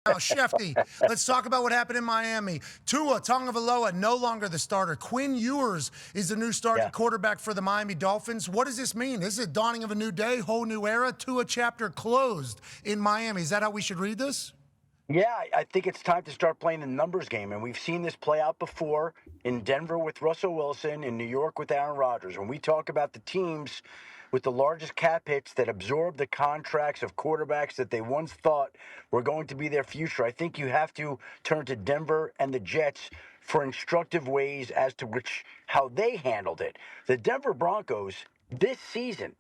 Now, Shefty, let's talk about what happened in Miami. Tua Tagovailoa no longer the starter. Quinn Ewers is the new starting quarterback for the Miami Dolphins. What does this mean? This is a dawning of a new day, whole new era. Tua chapter closed in Miami. Is that how we should read this? Yeah, I think it's time to start playing the numbers game. And we've seen this play out before in Denver with Russell Wilson, in New York with Aaron Rodgers. When we talk about the teams with the largest cap hits that absorb the contracts of quarterbacks that they once thought were going to be their future, I think you have to turn to Denver and the Jets for instructive ways as to how they handled it. The Denver Broncos this season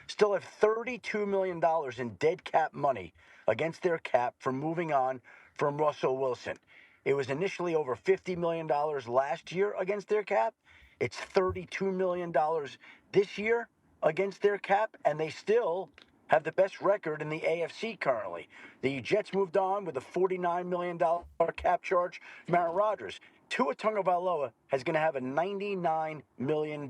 still have $32 million in dead cap money against their cap for moving on from Russell Wilson. It was initially over $50 million last year against their cap. It's $32 million this year against their cap, and they still have the best record in the AFC currently. The Jets moved on with a $49 million cap charge from Aaron Rodgers. Tua Tagovailoa is going to have a $99 million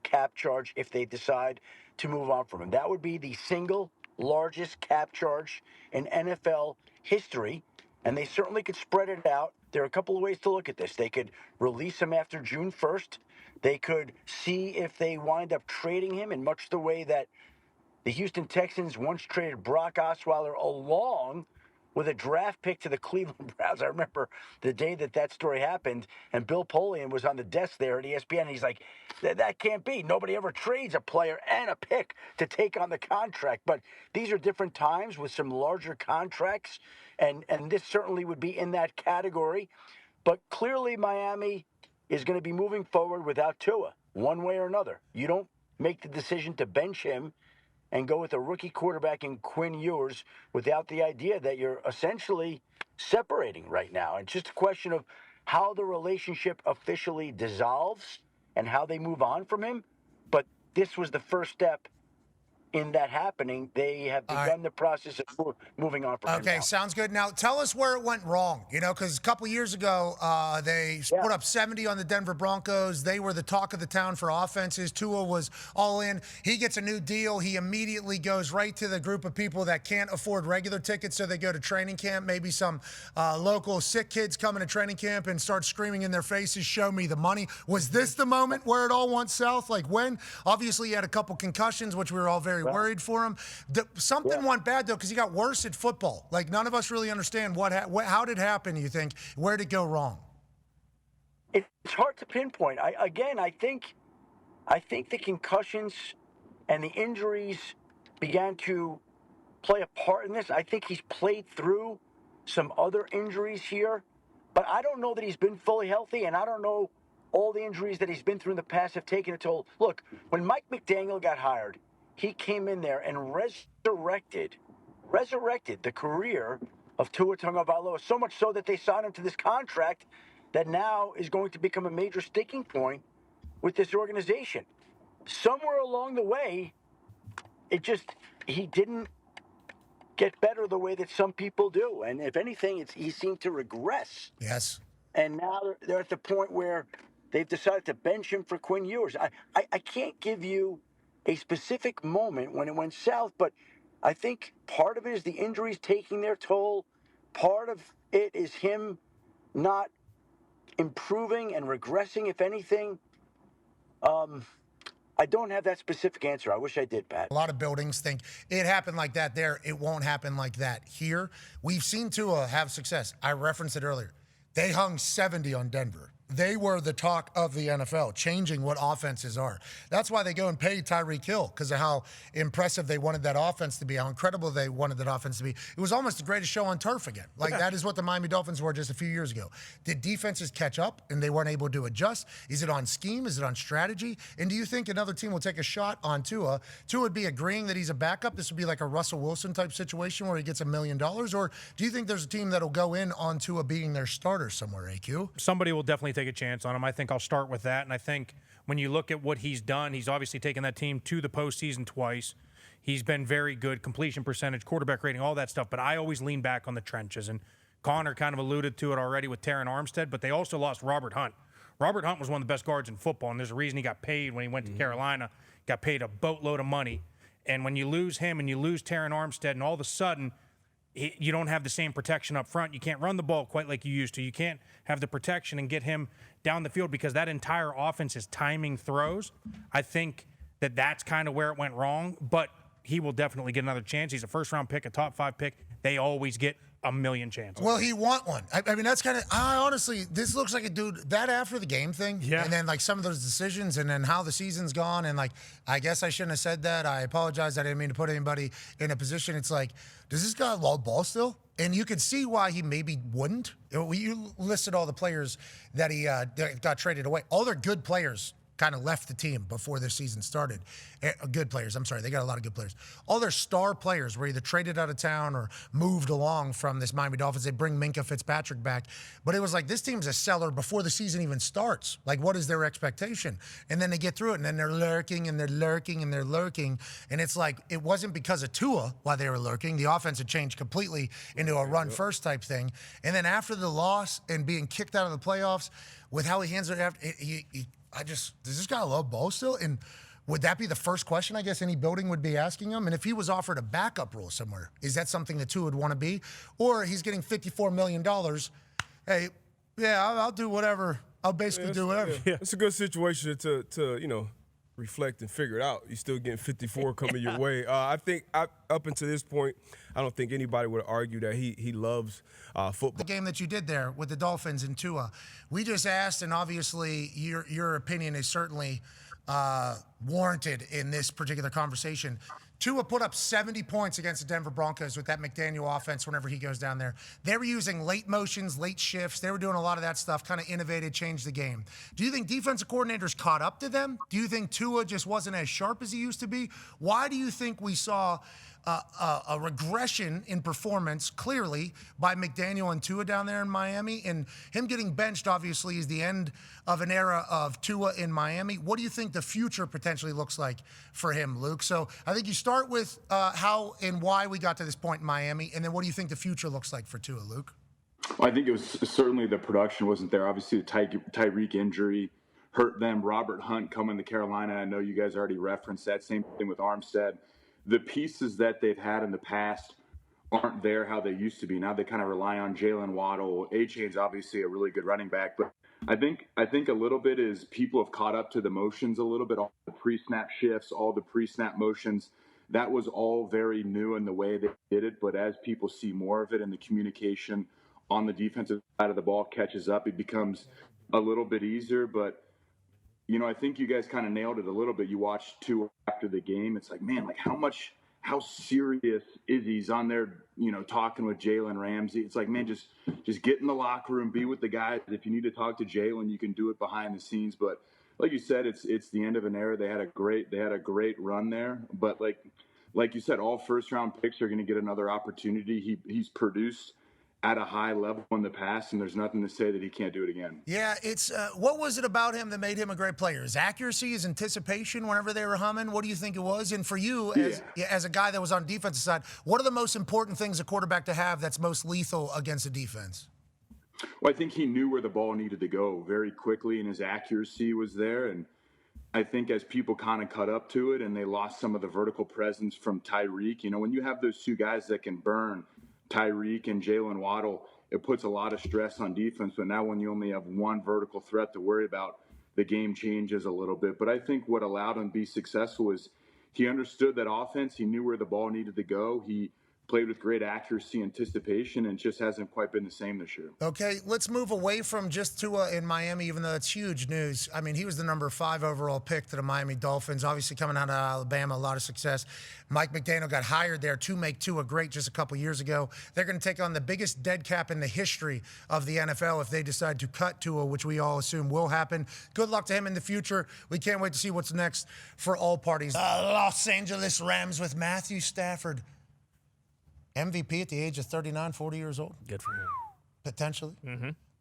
cap charge if they decide to move on from him. That would be the single largest cap charge in NFL history, and they certainly could spread it out. There are a couple of ways to look at this. They could release him after June 1st. They could see if they wind up trading him in much the way that the Houston Texans once traded Brock Osweiler along with a draft pick to the Cleveland Browns. I remember the day that story happened, and Bill Polian was on the desk there at ESPN, and he's like, that can't be. Nobody ever trades a player and a pick to take on the contract. But these are different times with some larger contracts, and this certainly would be in that category. But clearly Miami is going to be moving forward without Tua, one way or another. You don't make the decision to bench him and go with a rookie quarterback in Quinn Ewers without the idea that you're essentially separating right now. It's just a question of how the relationship officially dissolves and how they move on from him. But this was the first step in that happening. They have begun the process of moving on from him. Okay, sounds good. Now, tell us where it went wrong, because a couple years ago, they put up 70 on the Denver Broncos. They were the talk of the town for offenses. Tua was all in. He gets a new deal. He immediately goes right to the group of people that can't afford regular tickets, so they go to training camp. Maybe some local sick kids come into training camp and start screaming in their faces, "Show me the money." Was this the moment where it all went south? Like when? Obviously, he had a couple concussions, which we were all very worried for him. Something went bad, though, because he got worse at football. Like, none of us really understand how did it happen, you think? Where did it go wrong? It's hard to pinpoint. I think the concussions and the injuries began to play a part in this. I think he's played through some other injuries here, but I don't know that he's been fully healthy, and I don't know all the injuries that he's been through in the past have taken a toll. Look, when Mike McDaniel got hired, he came in there and resurrected the career of Tua Tagovailoa, so much so that they signed him to this contract that now is going to become a major sticking point with this organization. Somewhere along the way, he didn't get better the way that some people do. And if anything, he seemed to regress. Yes. And now they're at the point where they've decided to bench him for Quinn Ewers. I can't give you a specific moment when it went south, but I think part of it is the injuries taking their toll. Part of it is him not improving and regressing, if anything. I don't have that specific answer. I wish I did, Pat. A lot of buildings think it happened like that there. It won't happen like that here. We've seen Tua have success. I referenced it earlier. They hung 70 on Denver. They were the talk of the NFL, changing what offenses are. That's why they go and pay Tyreek Hill, because of how impressive they wanted that offense to be, how incredible they wanted that offense to be. It was almost the greatest show on turf again. Like, that is what the Miami Dolphins were just a few years ago. Did defenses catch up and they weren't able to adjust? Is it on scheme? Is it on strategy? And do you think another team will take a shot on Tua? Tua would be agreeing that he's a backup. This would be like a Russell Wilson type situation where he gets $1 million? Or do you think there's a team that'll go in on Tua being their starter somewhere, AQ? Somebody will definitely take a chance on him. I think I'll start with that. And I think when you look at what he's done, he's obviously taken that team to the postseason twice. He's been very good, completion percentage, quarterback rating, all that stuff. But I always lean back on the trenches. And Connor kind of alluded to it already with Terron Armstead, but they also lost Robert Hunt. Robert Hunt was one of the best guards in football, and there's a reason he got paid when he went to Carolina, got paid a boatload of money. And when you lose him and you lose Terron Armstead, and all of a sudden you don't have the same protection up front. You can't run the ball quite like you used to. You can't have the protection and get him down the field because that entire offense is timing throws. I think that's kind of where it went wrong, but he will definitely get another chance. He's a first-round pick, a top-5 pick. They always get a million chances. Well, he want one. I mean, that's kind of, I honestly, this looks like a dude, that after the game thing, and then like some of those decisions and then how the season's gone, and like, I guess I shouldn't have said that. I apologize. I didn't mean to put anybody in a position. It's like, does this guy love ball still? And you could see why he maybe wouldn't. You listed all the players that he that got traded away. All their good players kind of left the team before their season started. Good players, I'm sorry, they got a lot of good players. All their star players were either traded out of town or moved along from this Miami Dolphins. They bring Minkah Fitzpatrick back. But it was like, this team's a seller before the season even starts. Like, what is their expectation? And then they get through it, and then they're lurking, and they're lurking, and they're lurking. And it's like, it wasn't because of Tua why they were lurking. The offense had changed completely into a run-first type thing. And then after the loss and being kicked out of the playoffs, with how he hands it after, does this guy love ball still? And would that be the first question, I guess, any building would be asking him? And if he was offered a backup role somewhere, is that something that Tua would want to be? Or he's getting $54 million. Hey, yeah, I'll do whatever. I'll basically do whatever. Yeah. It's a good situation to reflect and figure it out. You're still getting 54 coming your way. I think up until this point, I don't think anybody would argue that he loves football. The game that you did there with the Dolphins and Tua, we just asked, and obviously your opinion is certainly warranted in this particular conversation. Tua put up 70 points against the Denver Broncos with that McDaniel offense whenever he goes down there. They were using late motions, late shifts. They were doing a lot of that stuff, kind of innovated, changed the game. Do you think defensive coordinators caught up to them? Do you think Tua just wasn't as sharp as he used to be? Why do you think we saw a regression in performance, clearly, by McDaniel and Tua down there in Miami? And him getting benched, obviously, is the end of an era of Tua in Miami. What do you think the future potentially looks like for him, Luke? So I think you start with how and why we got to this point in Miami, and then what do you think the future looks like for Tua, Luke? Well, I think it was certainly the production wasn't there. Obviously, the Tyreek injury hurt them. Robert Hunt coming to Carolina. I know you guys already referenced that. Same thing with Armstead. The pieces that they've had in the past aren't there how they used to be. Now they kind of rely on Jalen Waddle. A-Chain's obviously a really good running back, but I think a little bit is people have caught up to the motions a little bit. All the pre-snap shifts, all the pre-snap motions, that was all very new in the way they did it. But as people see more of it and the communication on the defensive side of the ball catches up, it becomes a little bit easier. But I think you guys kind of nailed it a little bit. You watched Tua after the game. It's like, man, like how serious is he's on there, talking with Jalen Ramsey. It's like, man, just get in the locker room, be with the guys. If you need to talk to Jalen, you can do it behind the scenes. But like you said, it's the end of an era. They had a great run there. But like you said, all first round picks are going to get another opportunity. He's produced at a high level in the past, and there's nothing to say that he can't do it again. Yeah, it's what was it about him that made him a great player? His accuracy, his anticipation whenever they were humming? What do you think it was? And for you, as a guy that was on defensive side, what are the most important things a quarterback to have that's most lethal against a defense? Well, I think he knew where the ball needed to go very quickly, and his accuracy was there. And I think as people kind of cut up to it and they lost some of the vertical presence from Tyreek, when you have those two guys that can burn, Tyreek and Jalen Waddle, it puts a lot of stress on defense. But now when you only have one vertical threat to worry about, the game changes a little bit. But I think what allowed him to be successful is he understood that offense. He knew where the ball needed to go. He played with great accuracy, anticipation, and just hasn't quite been the same this year. Okay, let's move away from just Tua in Miami, even though that's huge news. I mean, he was the number 5 overall pick to the Miami Dolphins, obviously coming out of Alabama, a lot of success. Mike McDaniel got hired there to make Tua great just a couple years ago. They're going to take on the biggest dead cap in the history of the NFL if they decide to cut Tua, which we all assume will happen. Good luck to him in the future. We can't wait to see what's next for all parties. Los Angeles Rams with Matthew Stafford. MVP at the age of 39, 40 years old. Good for him. Potentially.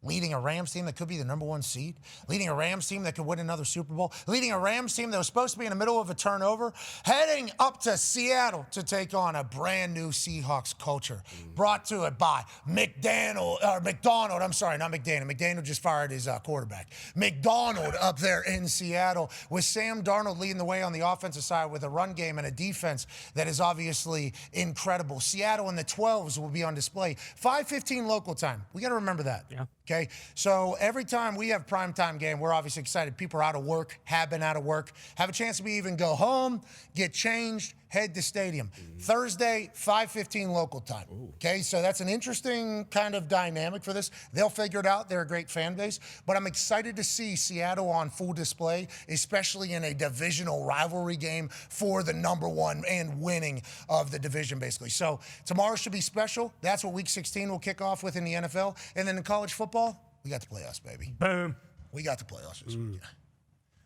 leading a Rams team that could be the number 1 seed, leading a Rams team that could win another Super Bowl, leading a Rams team that was supposed to be in the middle of a turnover, heading up to Seattle to take on a brand new Seahawks culture, brought to it by McDaniel. McDaniel just fired his quarterback. McDonald up there in Seattle with Sam Darnold leading the way on the offensive side with a run game and a defense that is obviously incredible. Seattle in the 12s will be on display. 5:15 local time. We got to remember that. Yeah. Okay, so every time we have primetime game, we're obviously excited. People are out of work, have been out of work, have a chance to even go home, get changed, head to stadium. Thursday, 5:15 local time. Okay, so that's an interesting kind of dynamic for this. They'll figure it out. They're a great fan base. But I'm excited to see Seattle on full display, especially in a divisional rivalry game for the number 1 and winning of the division, basically. So tomorrow should be special. That's what Week 16 will kick off with in the NFL. And then in college football, we got the playoffs, baby. Boom. We got the playoffs this week.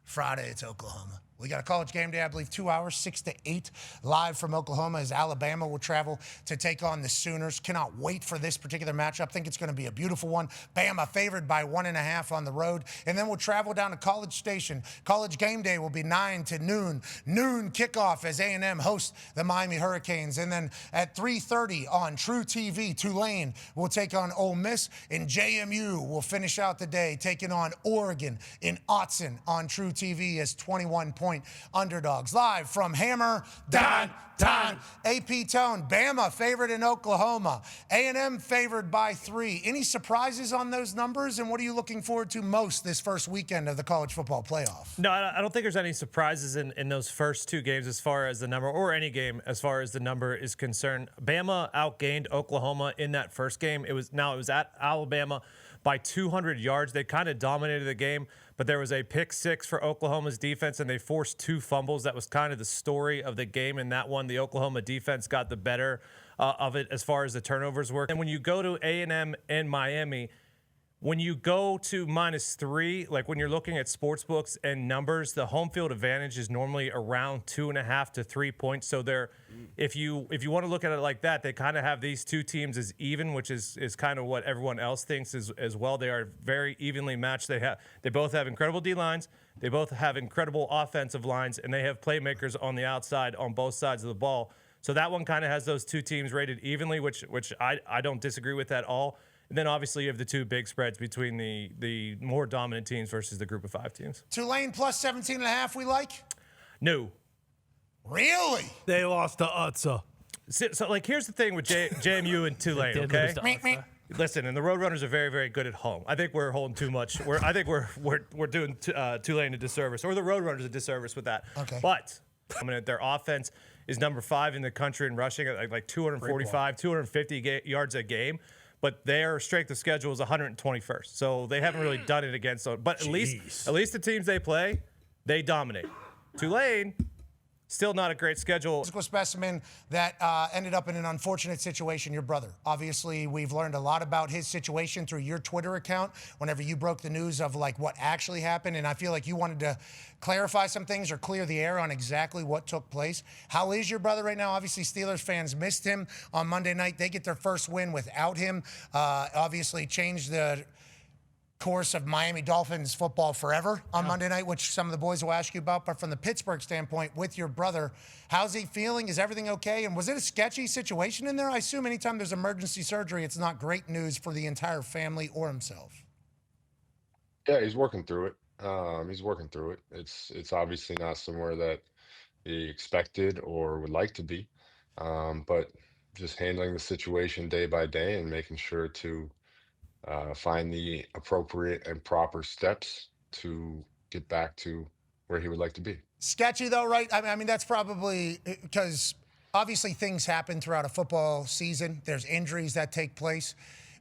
Friday, it's Oklahoma. We got a college game day, I believe, 2 hours, 6 to 8, live from Oklahoma as Alabama will travel to take on the Sooners. Cannot wait for this particular matchup. Think it's going to be a beautiful one. Bama favored by 1.5 on the road. And then we'll travel down to College Station. College game day will be 9 to noon. Noon kickoff as A&M hosts the Miami Hurricanes. And then at 3:30 on True TV, Tulane will take on Ole Miss. And JMU will finish out the day taking on Oregon in Autzen on True TV as 21-point underdogs. Live from Hammer Downtown. AP Tone, Bama favored in Oklahoma. A&M favored by 3. Any surprises on those numbers? And what are you looking forward to most this first weekend of the college football playoff? No, I don't think there's any surprises in those first 2 games as far as the number, or any game as far as the number is concerned. Bama outgained Oklahoma in that first game. It was at Alabama by 200 yards. They kind of dominated the game, but there was a pick 6 for Oklahoma's defense, and they forced 2 fumbles. That was kind of the story of the game in that one. The Oklahoma defense got the better of it as far as the turnovers work. And when you go to A&M and Miami, when you go to -3, like when you're looking at sports books and numbers, the home field advantage is normally around 2.5 to 3 points. So they're, if you want to look at it like that, they kind of have these 2 teams as even, which is kind of what everyone else thinks as well. They are very evenly matched. They both have incredible D lines. They both have incredible offensive lines, and they have playmakers on the outside on both sides of the ball. So that one kind of has those 2 teams rated evenly, which I don't disagree with at all. And then obviously you have the 2 big spreads between the more dominant teams versus the group of 5 teams. Tulane plus 17.5 we like? No. Really? They lost to Utsa. So like, here's the thing with JMU and Tulane, okay? Listen, and the Roadrunners are very, very good at home. I think we're holding too much. I think we're doing Tulane a disservice, or the Roadrunners a disservice with that. Okay. But their offense is number 5 in the country in rushing at like 245, 250 yards a game. But their strength of schedule is 121st, so they haven't really done it against those. But at least the teams they play, they dominate. Tulane, still not a great schedule. Physical specimen that ended up in an unfortunate situation, your brother. Obviously, we've learned a lot about his situation through your Twitter account whenever you broke the news of like what actually happened, and I feel like you wanted to clarify some things or clear the air on exactly what took place. How is your brother right now? Obviously, Steelers fans missed him on Monday night. They get their first win without him. Obviously changed the course of Miami Dolphins football forever on Monday night, which some of the boys will ask you about. But from the Pittsburgh standpoint, with your brother, how's he feeling? Is everything okay? And was it a sketchy situation in there? I assume anytime there's emergency surgery, it's not great news for the entire family or himself. Yeah, he's working through it. It's obviously not somewhere that he expected or would like to be, but just handling the situation day by day and making sure to find the appropriate and proper steps to get back to where he would like to be. Sketchy though, right? I mean, that's probably because obviously things happen throughout a football season. There's injuries that take place.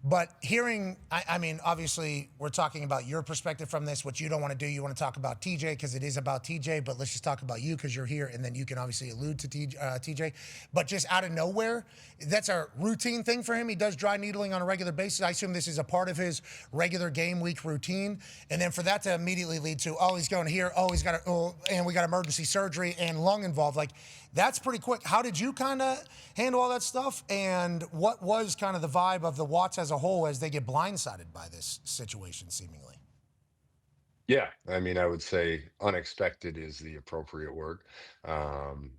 But hearing, I mean, obviously we're talking about your perspective from this, what you don't want to do. You want to talk about TJ because it is about TJ, but let's just talk about you because you're here, and then you can obviously allude to TJ. But just out of nowhere, that's a routine thing for him. He does dry needling on a regular basis. I assume this is a part of his regular game week routine. And then for that to immediately lead to, oh, he's going here, oh, he's got and we got emergency surgery and lung involved. Like, that's pretty quick. How did you kind of handle all that stuff? And what was kind of the vibe of the Watts as as a whole as they get blindsided by this situation, seemingly? Yeah, I mean, I would say unexpected is the appropriate word. Um,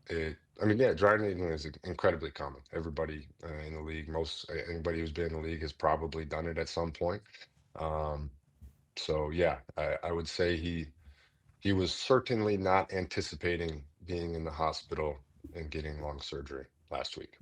I mean, yeah, dry needling is incredibly common. Everybody in the league, anybody who's been in the league has probably done it at some point. Um, so yeah, I would say he was certainly not anticipating being in the hospital and getting lung surgery last week.